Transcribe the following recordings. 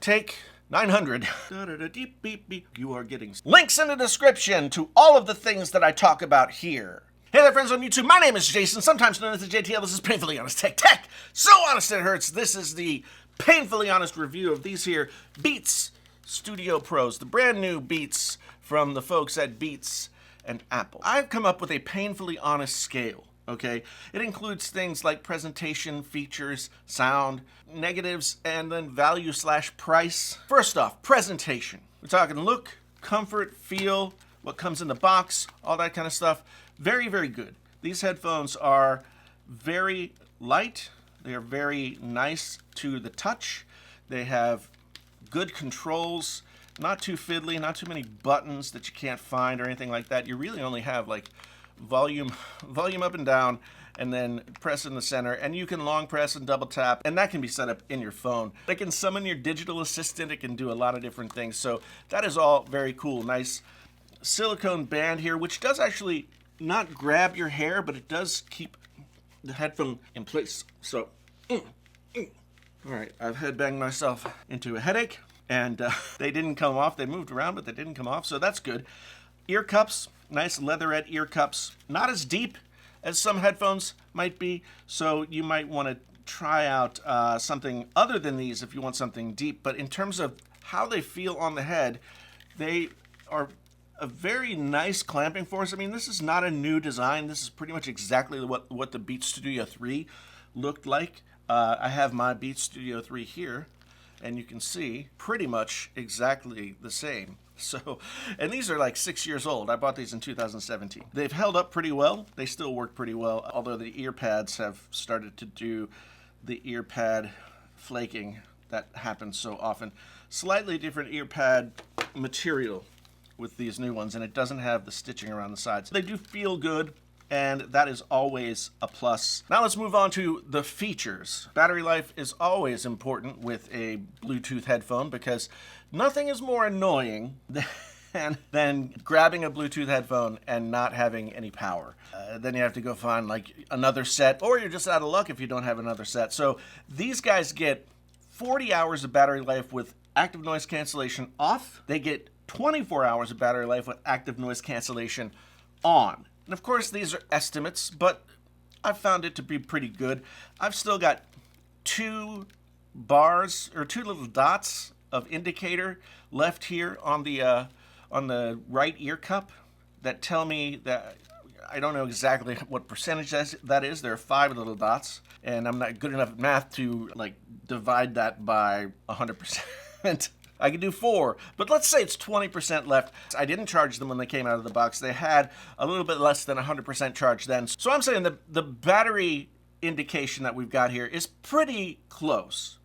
Take 900. You are getting links in the description to all of the things that I talk about here. Hey there, friends on YouTube. My name is Jason, sometimes known as the JTL. This is Painfully Honest Tech. So honest it hurts. This is the Painfully Honest review of these here Beats Studio Pros, the brand new Beats from the folks at Beats and Apple. I've come up with a painfully honest scale. Okay, it includes things like presentation, features, sound, negatives, and then value/price. First off, presentation. We're talking look, comfort, feel, what comes in the box, all that kind of stuff. Very, very good. These headphones are very light. They are very nice to the touch. They have good controls, not too fiddly, not too many buttons that you can't find or anything like that. You really only have like volume up and down, and then press in the center, and you can long press and double tap, and that can be set up in your phone. It can summon your digital assistant. It can do a lot of different things, so that is all very cool. Nice silicone band here, which does actually not grab your hair, but it does keep the headphone in place. So all right, I've headbanged myself into a headache, and they didn't come off. They moved around, but they didn't come off, so that's good. Ear cups. Nice leatherette ear cups, not as deep as some headphones might be, so you might want to try out something other than these if you want something deep. But in terms of how they feel on the head, they are a very nice clamping force. I mean, this is not a new design. This is pretty much exactly what the Beats Studio 3 looked like. I have my Beats Studio 3 here, and you can see pretty much exactly the same. So, and these are like 6 years old. I bought these in 2017. They've held up pretty well. They still work pretty well, although the ear pads have started to do the ear pad flaking that happens so often. Slightly different ear pad material with these new ones, and it doesn't have the stitching around the sides. They do feel good, and that is always a plus. Now let's move on to the features. Battery life is always important with a Bluetooth headphone because nothing is more annoying than grabbing a Bluetooth headphone and not having any power. Then you have to go find like another set, or you're just out of luck if you don't have another set. So these guys get 40 hours of battery life with active noise cancellation off. They get 24 hours of battery life with active noise cancellation on. And of course, these are estimates, but I've found it to be pretty good. I've still got two bars, or two little dots of indicator left here on the right ear cup that tell me that I don't know exactly what percentage that is. There are 5 little dots, and I'm not good enough at math to like divide that by 100%. I could do 4, but let's say it's 20% left. I didn't charge them when they came out of the box. They had a little bit less than 100% charge then. So I'm saying the battery indication that we've got here is pretty close.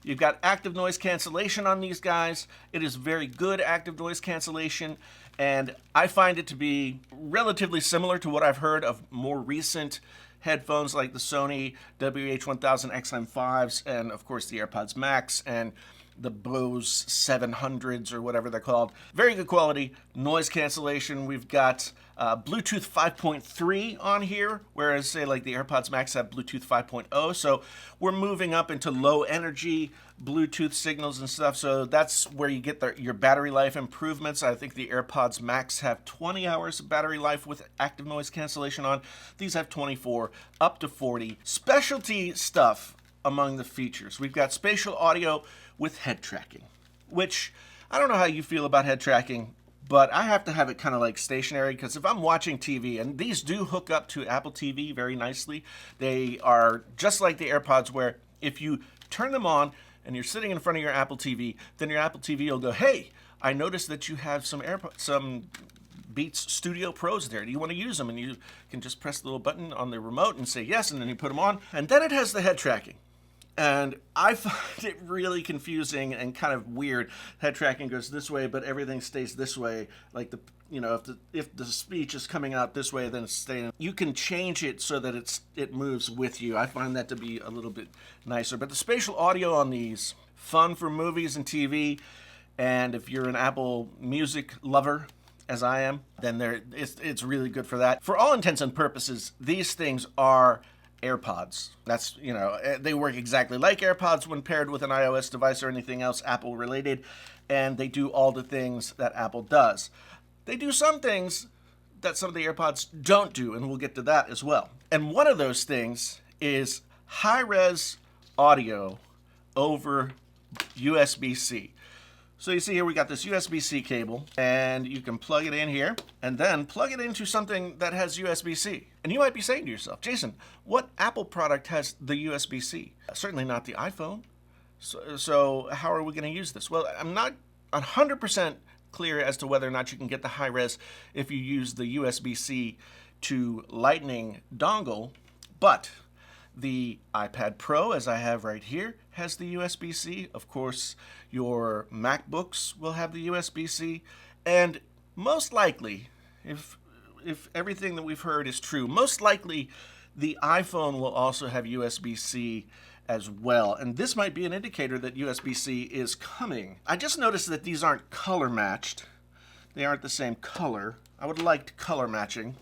You've got active noise cancellation on these guys. It is very good active noise cancellation, and I find it to be relatively similar to what I've heard of more recent headphones like the Sony WH-1000 XM5s, and of course the AirPods Max, and the Bose 700s or whatever they're called. Very good quality noise cancellation. We've got Bluetooth 5.3 on here, whereas say like the AirPods Max have Bluetooth 5.0. So we're moving up into low energy Bluetooth signals and stuff. So that's where you get your battery life improvements. I think the AirPods Max have 20 hours of battery life with active noise cancellation on. These have 24, up to 40. Specialty stuff among the features. We've got spatial audio with head tracking, which I don't know how you feel about head tracking, but I have to have it kind of like stationary because if I'm watching TV, and these do hook up to Apple TV very nicely, they are just like the AirPods where if you turn them on and you're sitting in front of your Apple TV, then your Apple TV will go, hey, I noticed that you have some Beats Studio Pros there. Do you want to use them? And you can just press the little button on the remote and say yes, and then you put them on, and then it has the head tracking. And I find it really confusing and kind of weird. Head tracking goes this way, but everything stays this way. Like if the speech is coming out this way, then it's staying. You can change it so that it moves with you. I find that to be a little bit nicer. But the spatial audio on these, fun for movies and TV. And if you're an Apple Music lover, as I am, then it's really good for that. For all intents and purposes, these things are AirPods. That's, they work exactly like AirPods when paired with an iOS device or anything else Apple related, and they do all the things that Apple does. They do some things that some of the AirPods don't do, and we'll get to that as well. And one of those things is high-res audio over USB-C. So you see here we got this USB-C cable, and you can plug it in here and then plug it into something that has USB-C. And you might be saying to yourself, Jason, what Apple product has the USB-C? Certainly not the iPhone. So how are we going to use this? Well, I'm not 100% clear as to whether or not you can get the high res if you use the USB-C to Lightning dongle, but the iPad Pro, as I have right here, has the USB-C. Of course, your MacBooks will have the USB-C. And most likely, if everything that we've heard is true, most likely the iPhone will also have USB-C as well. And this might be an indicator that USB-C is coming. I just noticed that these aren't color matched. They aren't the same color. I would like color matching.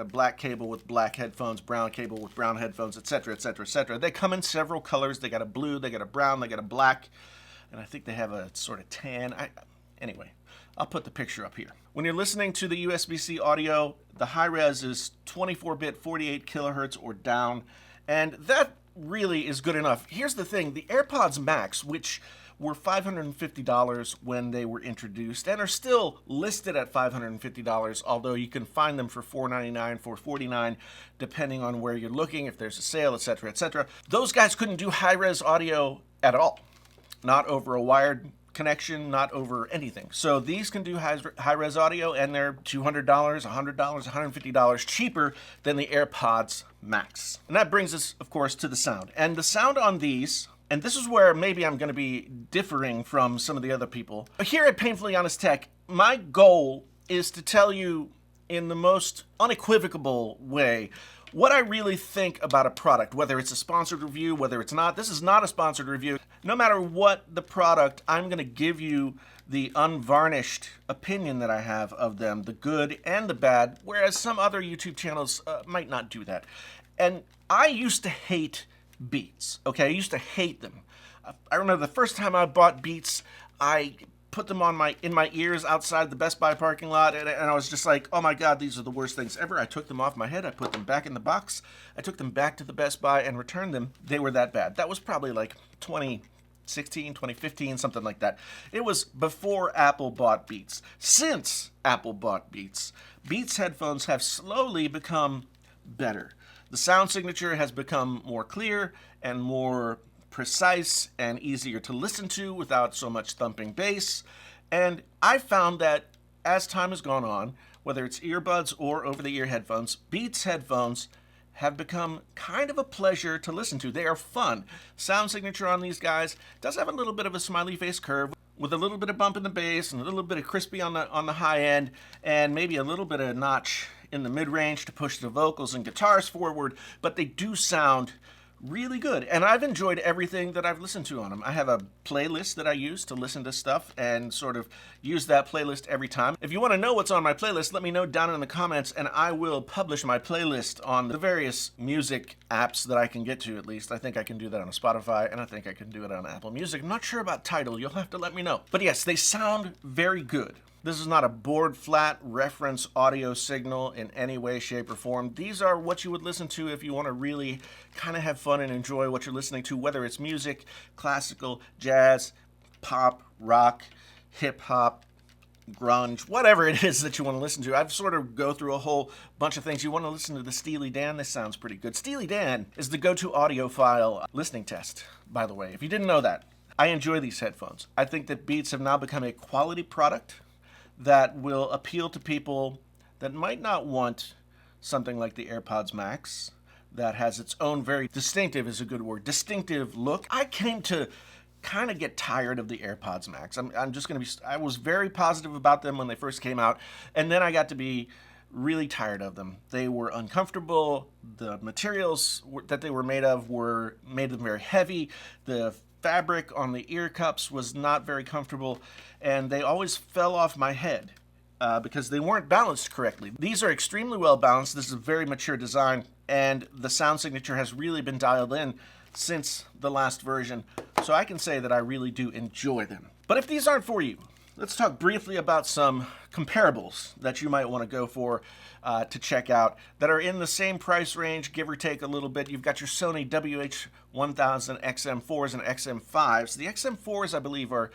Black cable with black headphones, brown cable with brown headphones, etc., etc., etc. They come in several colors. They got a blue, they got a brown, they got a black, and I think they have a sort of tan. Anyway, I'll put the picture up here. When you're listening to the USB-C audio, the high res is 24-bit, 48 kilohertz or down, and that really is good enough. Here's the thing, the AirPods Max, which were $550 when they were introduced and are still listed at $550, although you can find them for $499, $449, depending on where you're looking, if there's a sale, etc., etc. Those guys couldn't do high-res audio at all. Not over a wired connection, not over anything. So these can do high-res audio, and they're $200, $100, $150 cheaper than the AirPods Max. And that brings us, of course, to the sound. And the sound on these, and this is where maybe I'm going to be differing from some of the other people. But here at Painfully Honest Tech, my goal is to tell you in the most unequivocal way what I really think about a product, whether it's a sponsored review, whether it's not. This is not a sponsored review. No matter what the product, I'm going to give you the unvarnished opinion that I have of them, the good and the bad, whereas some other YouTube channels might not do that. And I used to hate Beats, okay? I used to hate them. I remember the first time I bought Beats, I put them in my ears outside the Best Buy parking lot, and I was just like, oh my God, these are the worst things ever. I took them off my head, I put them back in the box, I took them back to the Best Buy and returned them. They were that bad. That was probably like 2016, 2015, something like that. It was before Apple bought Beats. Since Apple bought Beats, Beats headphones have slowly become better. The sound signature has become more clear and more precise and easier to listen to without so much thumping bass. And I found that as time has gone on, whether it's earbuds or over-the-ear headphones, Beats headphones have become kind of a pleasure to listen to. They are fun. Sound signature on these guys does have a little bit of a smiley face curve with a little bit of bump in the bass and a little bit of crispy on the high end, and maybe a little bit of notch in the mid-range to push the vocals and guitars forward, but they do sound really good. And I've enjoyed everything that I've listened to on them. I have a playlist that I use to listen to stuff and sort of use that playlist every time. If you want to know what's on my playlist, let me know down in the comments, and I will publish my playlist on the various music apps that I can get to, at least. I think I can do that on Spotify, and I think I can do it on Apple Music. I'm not sure about Tidal. You'll have to let me know. But yes, they sound very good. This is not a board flat reference audio signal in any way, shape, or form. These are what you would listen to if you want to really kind of have fun and enjoy what you're listening to, whether it's music, classical, jazz, pop, rock, hip-hop, grunge, whatever it is that you want to listen to. I've sort of go through a whole bunch of things. You want to listen to the Steely Dan? This sounds pretty good. Steely Dan is the go-to audiophile listening test, by the way, if you didn't know that. I enjoy these headphones. I think that Beats have now become a quality product that will appeal to people that might not want something like the AirPods Max that has its own very distinctive, is a good word, distinctive look. I came to kind of get tired of the AirPods Max. I was very positive about them when they first came out, and then I got to be really tired of them. They were uncomfortable. The materials that they were made of made them very heavy. The fabric on the ear cups was not very comfortable, and they always fell off my head. because they weren't balanced correctly. These are extremely well balanced. This is a very mature design, and the sound signature has really been dialed in since the last version. So I can say that I really do enjoy them. But if these aren't for you, let's talk briefly about some comparables that you might want to go for to check out that are in the same price range, give or take a little bit. You've got your Sony WH-1000 XM4s and XM5s. The XM4s, I believe, are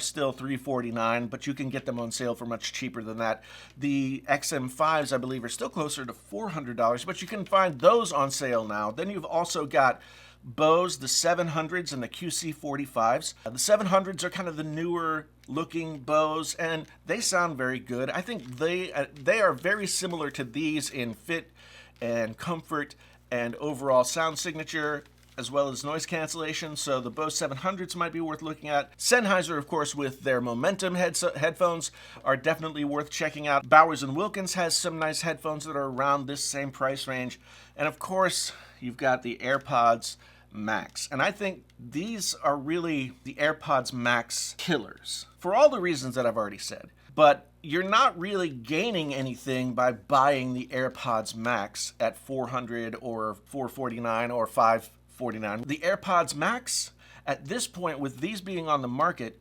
still $349, but you can get them on sale for much cheaper than that. The XM5s, I believe, are still closer to $400, but you can find those on sale now. Then you've also got Bose, the 700s and the QC45s. The 700s are kind of the newer looking Bose, and they sound very good. I think they are very similar to these in fit and comfort and overall sound signature, as well as noise cancellation, so the Bose 700s might be worth looking at. Sennheiser, of course, with their Momentum headphones are definitely worth checking out. Bowers & Wilkins has some nice headphones that are around this same price range. And of course, you've got the AirPods Max. And I think these are really the AirPods Max killers, for all the reasons that I've already said. But you're not really gaining anything by buying the AirPods Max at $400 or $449 or $549. The AirPods Max, at this point, with these being on the market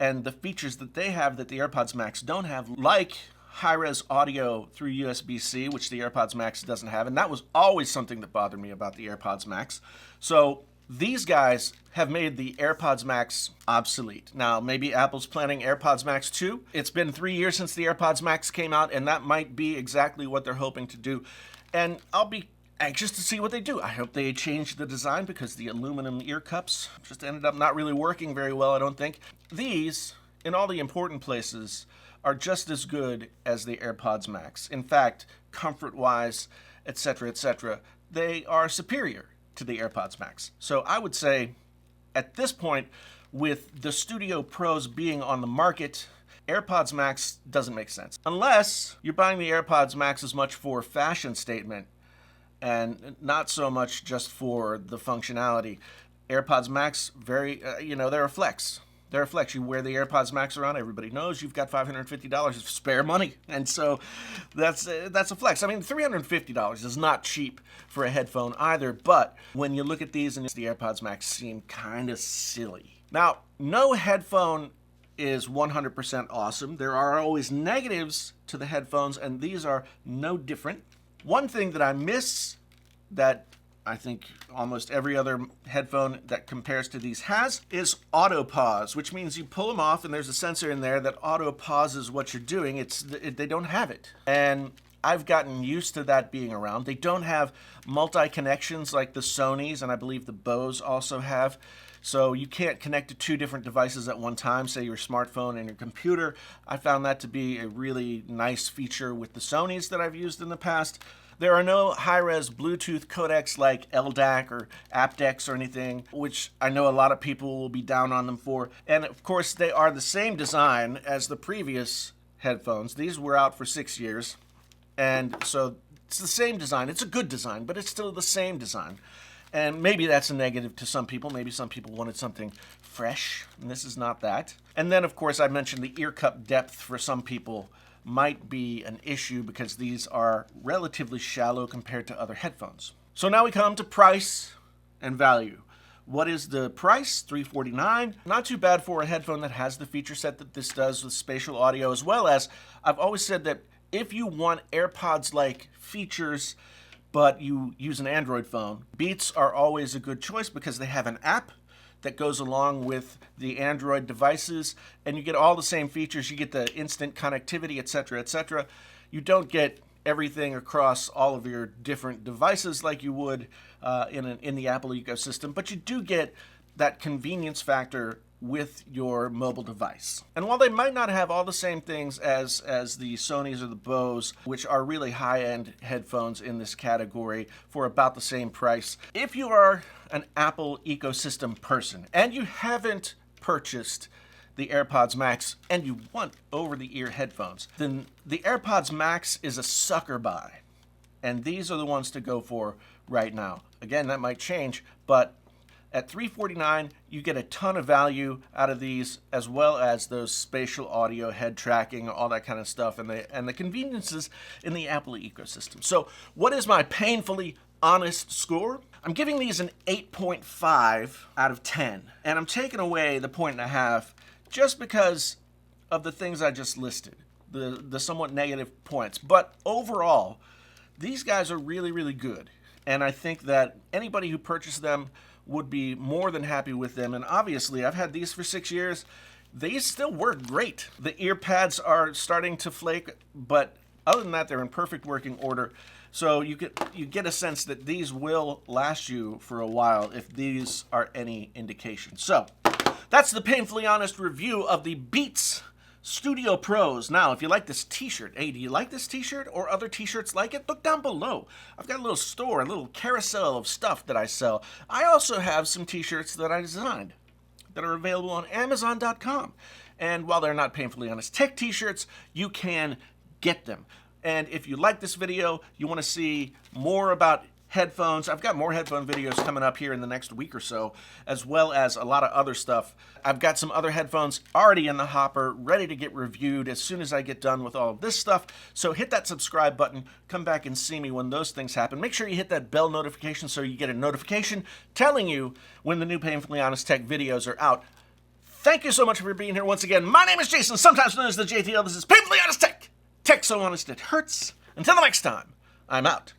and the features that they have that the AirPods Max don't have, like high-res audio through USB-C, which the AirPods Max doesn't have, and that was always something that bothered me about the AirPods Max. So these guys have made the AirPods Max obsolete. Now, maybe Apple's planning AirPods Max 2. It's been 3 years since the AirPods Max came out, and that might be exactly what they're hoping to do. And I'll be anxious to see what they do. I hope they change the design, because the aluminum ear cups just ended up not really working very well, I don't think. These, in all the important places, are just as good as the AirPods Max. In fact, comfort-wise, etc., they are superior to the AirPods Max. So I would say, at this point, with the Studio Pros being on the market, AirPods Max doesn't make sense. Unless you're buying the AirPods Max as much for fashion statement and not so much just for the functionality. AirPods Max, they're a flex. They're a flex. You wear the AirPods Max around, everybody knows you've got $550 of spare money. And so that's a flex. I mean, $350 is not cheap for a headphone either, but when you look at these, and the AirPods Max seem kind of silly. Now, no headphone is 100% awesome. There are always negatives to the headphones, and these are no different. One thing that I miss that I think almost every other headphone that compares to these has is auto pause, which means you pull them off and there's a sensor in there that auto pauses what you're doing. They don't have it. And I've gotten used to that being around. They don't have multi-connections like the Sonys, and I believe the Bose also have. So you can't connect to two different devices at one time, say your smartphone and your computer. I found that to be a really nice feature with the Sonys that I've used in the past. There are no high-res Bluetooth codecs like LDAC or aptX or anything, which I know a lot of people will be down on them for. And of course, they are the same design as the previous headphones. These were out for 6 years. And so it's the same design. It's a good design, but it's still the same design. And maybe that's a negative to some people. Maybe some people wanted something fresh, and this is not that. And then, of course, I mentioned the ear cup depth for some people might be an issue because these are relatively shallow compared to other headphones. So now we come to price and value. What is the price? $349. Not too bad for a headphone that has the feature set that this does with spatial audio, as well as I've always said that if you want AirPods-like features but you use an Android phone, Beats are always a good choice because they have an app that goes along with the Android devices, and you get all the same features. You get the instant connectivity, etc. You don't get everything across all of your different devices like you would in the Apple ecosystem, but you do get that convenience factor with your mobile device. And while they might not have all the same things as the Sonys or the Bose, which are really high-end headphones in this category for about the same price, if you are an Apple ecosystem person and you haven't purchased the AirPods Max and you want over-the-ear headphones, then the AirPods Max is a sucker buy. And these are the ones to go for right now. Again, that might change, but At $349, you get a ton of value out of these, as well as those spatial audio, head tracking, all that kind of stuff, and the conveniences in the Apple ecosystem. So what is my painfully honest score? I'm giving these an 8.5 out of 10, and I'm taking away the 1.5 just because of the things I just listed, the somewhat negative points. But overall, these guys are really, really good, and I think that anybody who purchased them would be more than happy with them. And obviously, I've had these for 6 years. They still work great. The ear pads are starting to flake, but other than that, they're in perfect working order. So you get a sense that these will last you for a while if these are any indication. So that's the painfully honest review of the Beats Studio Pros. Now, if you like this t-shirt, hey, do you like this t-shirt or other t-shirts like it? Look down below. I've got a little store, a little carousel of stuff that I sell. I also have some t-shirts that I designed that are available on Amazon.com. And while they're not painfully honest tech t-shirts, you can get them. And if you like this video, you want to see more about headphones, I've got more headphone videos coming up here in the next week or so, as well as a lot of other stuff. I've got some other headphones already in the hopper, ready to get reviewed as soon as I get done with all of this stuff. So hit that subscribe button, come back and see me when those things happen. Make sure you hit that bell notification so you get a notification telling you when the new Painfully Honest Tech videos are out. Thank you so much for being here once again. My name is Jason, sometimes known as the JTL. This is Painfully Honest Tech. Tech so honest it hurts. Until the next time, I'm out.